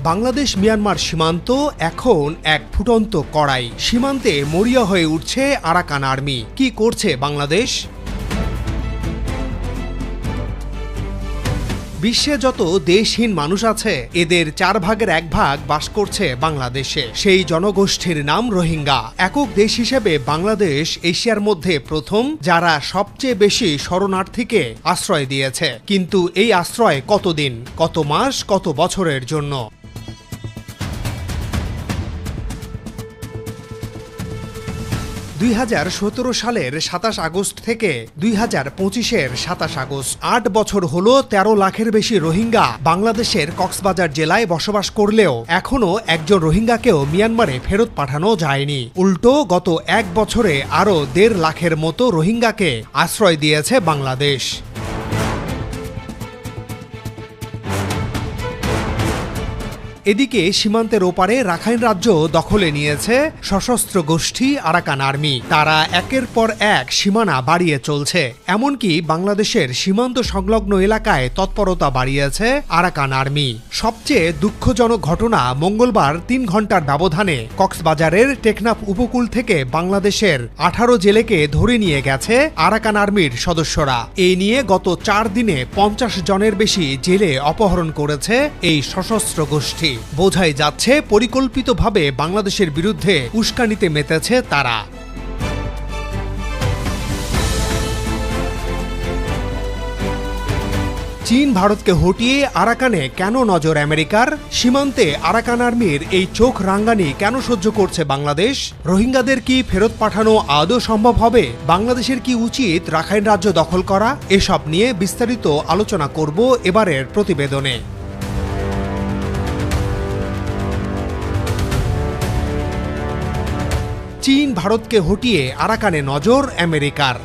Bangladesh Myanmar সীমান্ত এখন এক ফুটন্ত কড়াই। সীমান্তে মরিয়া হয়ে উঠছে আরাকান আর্মি। কি করছে বাংলাদেশ? বিশ্বে যত দেশহীন মানুষ আছে এদের 4 ভাগের 1 ভাগ বাস করছে বাংলাদেশে। সেই জনগোষ্ঠীর নাম রোহিঙ্গা। একক দেশ হিসেবে বাংলাদেশ এশিয়ার মধ্যে প্রথম যারা সবচেয়ে বেশি শরণার্থীকে আশ্রয় দিয়েছে। কিন্তু এই আশ্রয় কতদিন, কত মাস, কত বছরের জন্য? 2017 সালের 27 আগস্ট থেকে 2025-এর 27 আগস্ট 8 বছর হলো 13 লাখের বেশি রোহিঙ্গা বাংলাদেশের কক্সবাজার জেলায় বসবাস করলেও এখনও একজন রোহিঙ্গাকেও মিয়ানমারে ফেরত পাঠানো যায়নি। উল্টো গত 1 বছরে আরও 1.5 লাখের মতো রোহিঙ্গাকে আশ্রয় দিয়েছে বাংলাদেশ। এদিকে সীমান্তের ওপারে রাখাইন রাজ্য দখলে নিয়েছে সশস্ত্র গোষ্ঠী আরাকান আর্মি। তারা একের পর এক সীমানা বাড়িয়ে চলছে। এমনকি বাংলাদেশের সীমান্ত সংলগ্ন এলাকায় তৎপরতা বাড়িয়েছে আরাকান আর্মি। সবচেয়ে দুঃখজনক ঘটনা, মঙ্গলবার 3 ঘন্টার ব্যবধানে কক্সবাজারের টেকনাফ উপকূল থেকে বাংলাদেশের 18 জেলেকে ধরে নিয়ে গেছে আরাকান আর্মির সদস্যরা। এই নিয়ে গত 4 দিনে 50 জনের বেশি জেলে অপহরণ করেছে এই সশস্ত্র গোষ্ঠী। বোঝাই যাচ্ছে পরিকল্পিতভাবে বাংলাদেশের বিরুদ্ধে উস্কানিতে মেতেছে তারা। চীন ভারতকে হটিয়ে আরাকানে কেন নজর আমেরিকার? সীমান্তে আরাকান আর্মির এই চোখ রাঙ্গানি কেন সহ্য করছে বাংলাদেশ? রোহিঙ্গাদের কি ফেরত পাঠানো আদৌ সম্ভব হবে? বাংলাদেশের কি উচিত রাখাইন রাজ্য দখল করা? এসব নিয়ে বিস্তারিত আলোচনা করব এবারের প্রতিবেদনে। চীন ভারতকে হটিয়ে আরাকানে নজর আমেরিকার।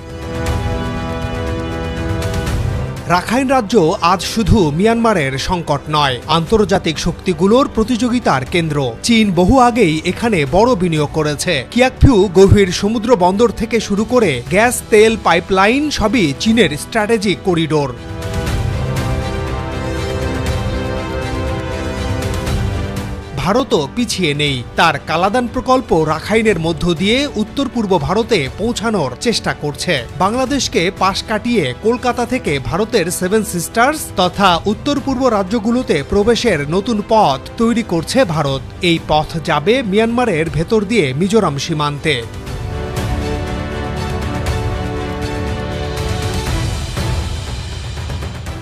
রাখাইন রাজ্য আজ শুধু মিয়ানমারের সংকট নয়, আন্তর্জাতিক শক্তিগুলোর প্রতিযোগিতার কেন্দ্র। চীন বহু আগেই এখানে বড় বিনিয়োগ করেছে। কিয়াকফিউ গভীর সমুদ্র বন্দর থেকে শুরু করে গ্যাস তেল পাইপলাইন সবই চীনের স্ট্র্যাটেজিক করিডোর। ভারতও পিছিয়ে নেই। তার কালাদান প্রকল্প রাখাইনের মধ্য দিয়ে উত্তর পূর্ব ভারতে পৌঁছানোর চেষ্টা করছে। বাংলাদেশকে পাশ কাটিয়ে কলকাতা থেকে ভারতের 7 সিস্টার্স তথা উত্তর পূর্ব রাজ্যগুলোতে প্রবেশের নতুন পথ তৈরি করছে ভারত। এই পথ যাবে মিয়ানমারের ভেতর দিয়ে মিজোরাম সীমান্তে।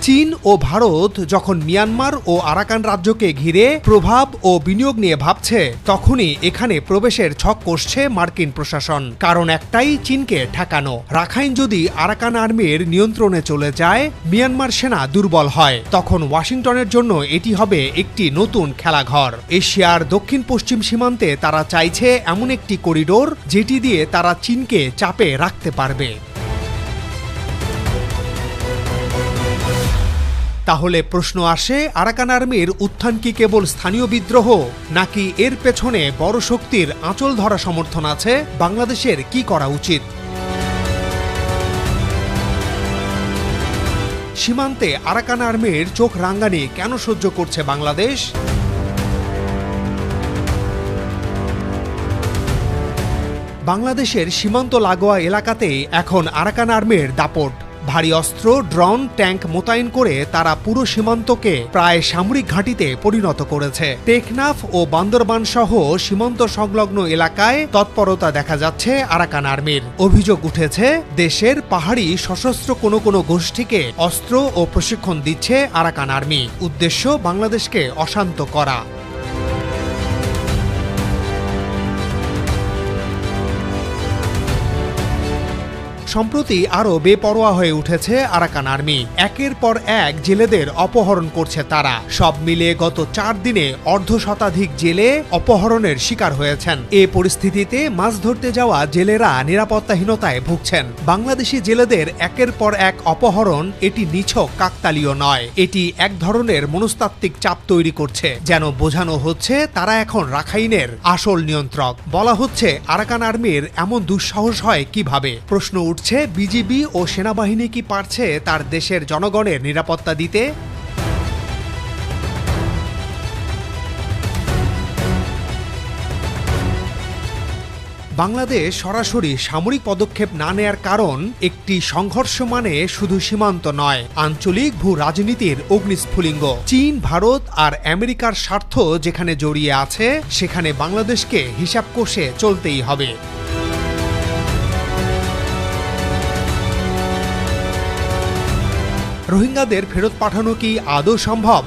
চীন ও ভারত যখন মিয়ানমার ও আরাকান রাজ্যকে ঘিরে প্রভাব ও বিনিয়োগ নিয়ে ভাবছে, তখনই এখানে প্রবেশের ছক কষছে মার্কিন প্রশাসন। কারণ একটাই, চীনকে ঠেকানো। রাখাইন যদি আরাকান আর্মির নিয়ন্ত্রণে চলে যায়, মিয়ানমার সেনা দুর্বল হয়, তখন ওয়াশিংটনের জন্য এটি হবে একটি নতুন খেলাঘর। এশিয়ার দক্ষিণ পশ্চিম সীমান্তে তারা চাইছে এমন একটি করিডোর যেটি দিয়ে তারা চীনকে চাপে রাখতে পারবে। তাহলে প্রশ্ন আসে, আরাকান আর্মির উত্থান কি কেবল স্থানীয় বিদ্রোহ, নাকি এর পেছনে বড় শক্তির আঁচল ধরা সমর্থন আছে? বাংলাদেশের কি করা উচিত? সীমান্তে আরাকান আর্মির চোখ রাঙ্গানি কেন সহ্য করছে বাংলাদেশ? বাংলাদেশের সীমান্ত লাগোয়া এলাকাতেই এখন আরাকান আর্মির দাপট। ভারী অস্ত্র, ড্রোন, ট্যাঙ্ক মোতায়েন করে তারা পুরো সীমান্তকে প্রায় সামরিক ঘাঁটিতে পরিণত করেছে। টেকনাফ ও বান্দরবান সহ সীমান্ত সংলগ্ন এলাকায় তৎপরতা দেখা যাচ্ছে আরাকান আর্মির। অভিযোগ উঠেছে, দেশের পাহাড়ি সশস্ত্র কোনো গোষ্ঠীকে অস্ত্র ও প্রশিক্ষণ দিচ্ছে আরাকান আর্মি। উদ্দেশ্য বাংলাদেশকে অশান্ত করা। সম্প্রতি আরও বেপরোয়া হয়ে উঠেছে আরাকান আর্মি। একের পর এক জেলেদের অপহরণ করছে তারা। সব মিলিয়ে গত 4 দিনে অর্ধশতাধিক জেলে অপহরণের শিকার হয়েছেন। এ পরিস্থিতিতে মাছ ধরতে যাওয়া জেলেরা নিরাপত্তাহীনতায় ভুগছেন। বাংলাদেশি জেলেদের একের পর এক অপহরণ এটি নিছক কাকতালীয় নয়, এটি এক ধরনের মনস্তাত্ত্বিক চাপ তৈরি করছে। যেন বোঝানো হচ্ছে তারা এখন রাখাইনের আসল নিয়ন্ত্রক। বলা হচ্ছে আরাকান আর্মির এমন দুঃসাহস হয় কিভাবে? প্রশ্ন উঠছে, বিজিবি ও সেনাবাহিনী কি পারছে তার দেশের জনগণের নিরাপত্তা দিতে? বাংলাদেশ সরাসরি সামরিক পদক্ষেপ না নেয়ার কারণ একটি সংঘর্ষ মানে শুধু সীমান্ত নয়, আঞ্চলিক ভূ রাজনীতির অগ্নিস্ফুলিঙ্গ। চীন, ভারত আর আমেরিকার স্বার্থ যেখানে জড়িয়ে আছে, সেখানে বাংলাদেশকে হিসাব কষে চলতেই হবে। রোহিঙ্গাদের ফেরত পাঠানো কি আদৌ সম্ভব?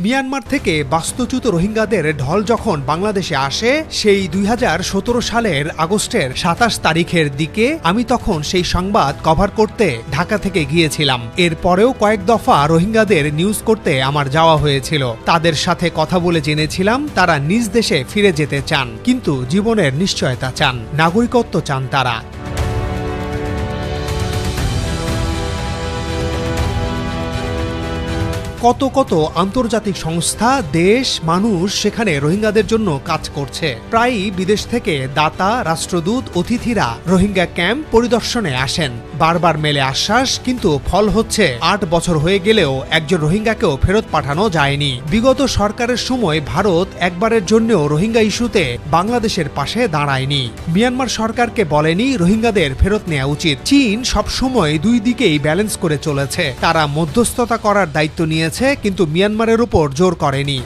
মিয়ানমার থেকে বাস্তুচ্যুত রোহিঙ্গাদের ঢল যখন বাংলাদেশে আসে, সেই 2017 সালের আগস্টের 27 তারিখের দিকে আমি তখন সেই সংবাদ কভার করতে ঢাকা থেকে গিয়েছিলাম। এরপরেও কয়েক দফা রোহিঙ্গাদের নিউজ করতে আমার যাওয়া হয়েছিল। তাদের সাথে কথা বলে জেনেছিলাম তারা নিজ দেশে ফিরে যেতে চান, কিন্তু জীবনের নিশ্চয়তা চান, নাগরিকত্ব চান তারা। কত কত আন্তর্জাতিক সংস্থা, দেশ, মানুষ সেখানে রোহিঙ্গাদের জন্য কাজ করছে। প্রায়ই বিদেশ থেকে দাতা, রাষ্ট্রদূত, অতিথিরা রোহিঙ্গা ক্যাম্প পরিদর্শনে আসেন। বারবার মেলে আশ্বাস, কিন্তু ফল হচ্ছে 8 বছর হয়ে গেলেও একজন রোহিঙ্গাকেও ফেরত পাঠানো যায়নি। বিগত সরকারের সময় ভারত একবারের জন্যও রোহিঙ্গা ইস্যুতে বাংলাদেশের পাশে দাঁড়ায়নি। মিয়ানমার সরকারকে বলেনি রোহিঙ্গাদের ফেরত নেওয়া উচিত। চীন সবসময় দুই দিকেই ব্যালেন্স করে চলেছে। তারা মধ্যস্থতা করার দায়িত্ব নিয়েছে, কিন্তু মিয়ানমারের উপর জোর করেনি।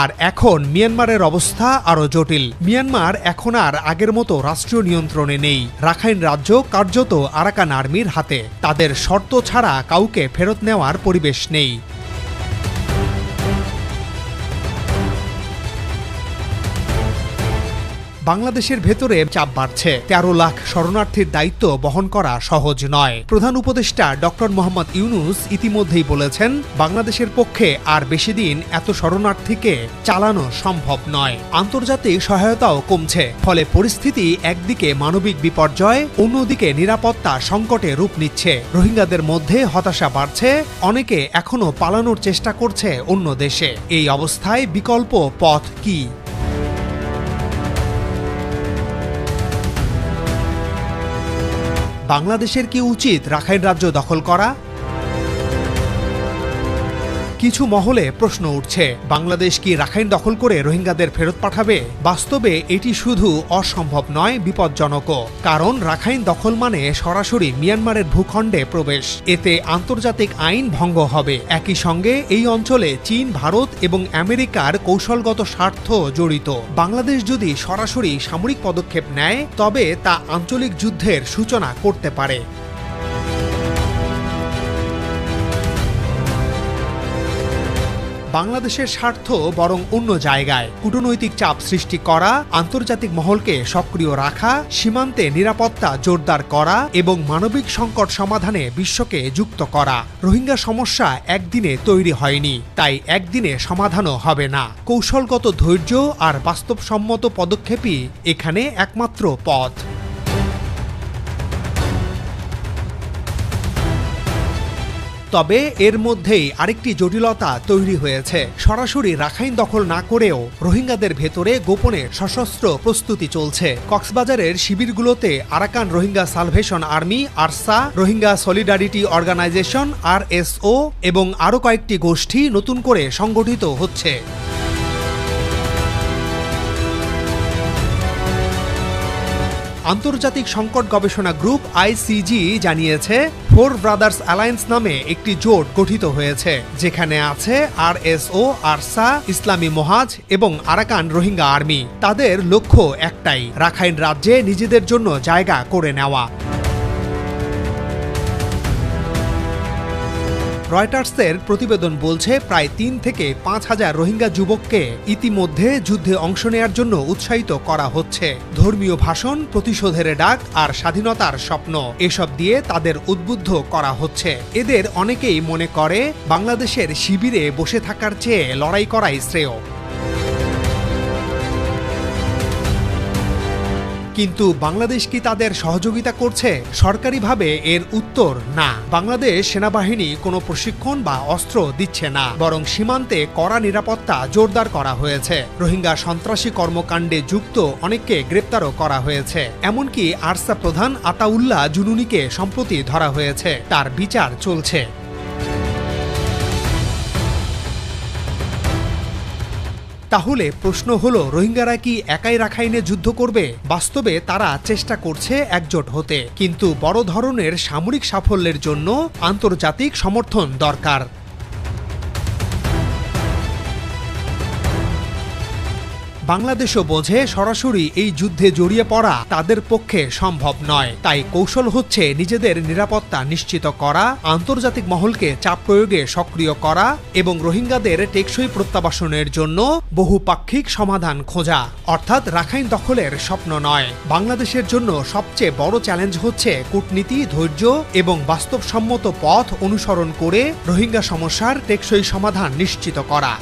আর এখন মিয়ানমারের অবস্থা আরো জটিল। মিয়ানমার এখন আর আগের মতো রাষ্ট্রীয় নিয়ন্ত্রণে নেই। রাখাইন রাজ্য কার্যত আরাকান আর্মির হাতে। তাদের শর্ত ছাড়া কাউকে ফেরত নেওয়ার পরিবেশ নেই। বাংলাদেশের ভেতরে চাপ বাড়ছে। 13 লাখ শরণার্থীর দায়িত্ব বহন করা সহজ নয়। প্রধান উপদেষ্টা ডক্টর মোহাম্মদ ইউনূস ইতিমধ্যেই বলেছেন, বাংলাদেশের পক্ষে আর বেশি দিন এত শরণার্থীকে চালানো সম্ভব নয়। আন্তর্জাতিক সহায়তাও কমছে, ফলে পরিস্থিতি একদিকে মানবিক বিপর্যয়, অন্যদিকে নিরাপত্তা সংকটে রূপ নিচ্ছে। রোহিঙ্গাদের মধ্যে হতাশা বাড়ছে, অনেকে এখনো পালানোর চেষ্টা করছে অন্য দেশে। এই অবস্থায় বিকল্প পথ কি? বাংলাদেশের কি উচিত রাখাইন রাজ্য দখল করা? কিছু মহলে প্রশ্ন উঠছে, বাংলাদেশ কি রাখাইন দখল করে রোহিঙ্গাদের ফেরত পাঠাবে? বাস্তবে এটি শুধু অসম্ভব নয়, বিপজ্জনকও। কারণ রাখাইন দখল মানে সরাসরি মিয়ানমারের ভূখণ্ডে প্রবেশ। এতে আন্তর্জাতিক আইন ভঙ্গ হবে। একই সঙ্গে এই অঞ্চলে চীন, ভারত এবং আমেরিকার কৌশলগত স্বার্থ জড়িত। বাংলাদেশ যদি সরাসরি সামরিক পদক্ষেপ নেয়, তবে তা আঞ্চলিক যুদ্ধের সূচনা করতে পারে। বাংলাদেশের স্বার্থ বরং অন্য জায়গায়। কূটনৈতিক চাপ সৃষ্টি করা, আন্তর্জাতিক মহলকে সক্রিয় রাখা, সীমান্তে নিরাপত্তা জোরদার করা এবং মানবিক সংকট সমাধানে বিশ্বকে যুক্ত করা। রোহিঙ্গা সমস্যা একদিনে তৈরি হয়নি, তাই একদিনে সমাধানও হবে না। কৌশলগত ধৈর্য আর বাস্তবসম্মত পদক্ষেপই এখানে একমাত্র পথ। তবে এর মধ্যেই আরেকটি জটিলতা তৈরি হয়েছে। সরাসরি রাখাইন দখল না করেও রোহিঙ্গাদের ভেতরে গোপনে সশস্ত্র প্রস্তুতি চলছে। কক্সবাজারের শিবিরগুলোতে Arakan Rohingya salvation army, ARSA, Rohingya solidarity organisation, RSO এবং আরও কয়েকটি গোষ্ঠী নতুন করে সংগঠিত হচ্ছে। আন্তর্জাতিক সংকট গবেষণা গ্রুপ ICG জানিয়েছে, 4 ব্রাদার্স অ্যালায়েন্স নামে একটি জোট গঠিত হয়েছে, যেখানে আছে RSO, আরসা, ইসলামী মহাজ এবং আরাকান রোহিঙ্গা আর্মি। তাদের লক্ষ্য একটাই, রাখাইন রাজ্যে নিজেদের জন্য জায়গা করে নেওয়া। রয়টার্সের প্রতিবেদন বলছে, প্রায় 3 থেকে 5 হাজার রোহিঙ্গা যুবককে ইতিমধ্যে যুদ্ধে অংশ নেয়ার জন্য উৎসাহিত করা হচ্ছে। ধর্মীয় ভাষণ, প্রতিশোধের ডাক আর স্বাধীনতার স্বপ্ন, এসব দিয়ে তাদের উদ্বুদ্ধ করা হচ্ছে। এদের অনেকেই মনে করে বাংলাদেশের শিবিরে বসে থাকার চেয়ে লড়াই করাই শ্রেয়। কিন্তু বাংলাদেশ কি তাদের সহযোগিতা করছে? সরকারিভাবে এর উত্তর না। বাংলাদেশ সেনাবাহিনী কোনো প্রশিক্ষণ বা অস্ত্র দিচ্ছে না, বরং সীমান্তে কড়া নিরাপত্তা জোরদার করা হয়েছে। রোহিঙ্গা সন্ত্রাসী কর্মকাণ্ডে যুক্ত অনেককে গ্রেপ্তারও করা হয়েছে। এমনকি আরসা প্রধান আতাউল্লাহ জুনুনিকে সম্প্রতি ধরা হয়েছে, তার বিচার চলছে। তাহলে প্রশ্ন হলো, রোহিঙ্গারা কি একাই রাখাইনে যুদ্ধ করবে? বাস্তবে তারা চেষ্টা করছে একজোট হতে, কিন্তু বড় ধরনের সামরিক সাফল্যের জন্য আন্তর্জাতিক সমর্থন দরকার। বাংলাদেশও বোঝে সরাসরি এই যুদ্ধে জড়িয়ে পড়া তাদের পক্ষে সম্ভব নয়। তাই কৌশল হচ্ছে নিজেদের নিরাপত্তা নিশ্চিত করা, আন্তর্জাতিক মহলকে চাপ প্রয়োগে সক্রিয় করা এবং রোহিঙ্গাদের টেকসই প্রত্যাবাসনের জন্য বহুপাক্ষিক সমাধান খোঁজা। অর্থাৎ রাখাইন দখলের স্বপ্ন নয়। বাংলাদেশের জন্য সবচেয়ে বড় চ্যালেঞ্জ হচ্ছে কূটনীতি, ধৈর্য এবং বাস্তবসম্মত পথ অনুসরণ করে রোহিঙ্গা সমস্যার টেকসই সমাধান নিশ্চিত করা।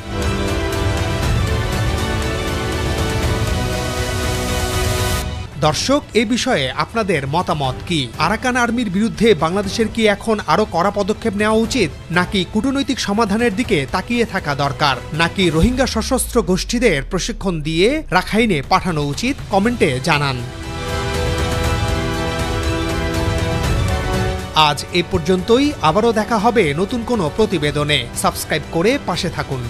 দর্শক, এই বিষয়ে আপনাদের মতামত কি? আরাকান আর্মির বিরুদ্ধে বাংলাদেশের কি এখন আরো কড়া পদক্ষেপ নেওয়া উচিত, নাকি কূটনৈতিক সমাধানের দিকে তাকিয়ে থাকা দরকার, নাকি রোহিঙ্গা সশস্ত্র গোষ্ঠীদের প্রশিক্ষণ দিয়ে রাখাইনে পাঠানো উচিত? কমেন্টে জানান। আজ এ পর্যন্তই। আবারও দেখা হবে নতুন কোনো প্রতিবেদনে। সাবস্ক্রাইব করে পাশে থাকুন।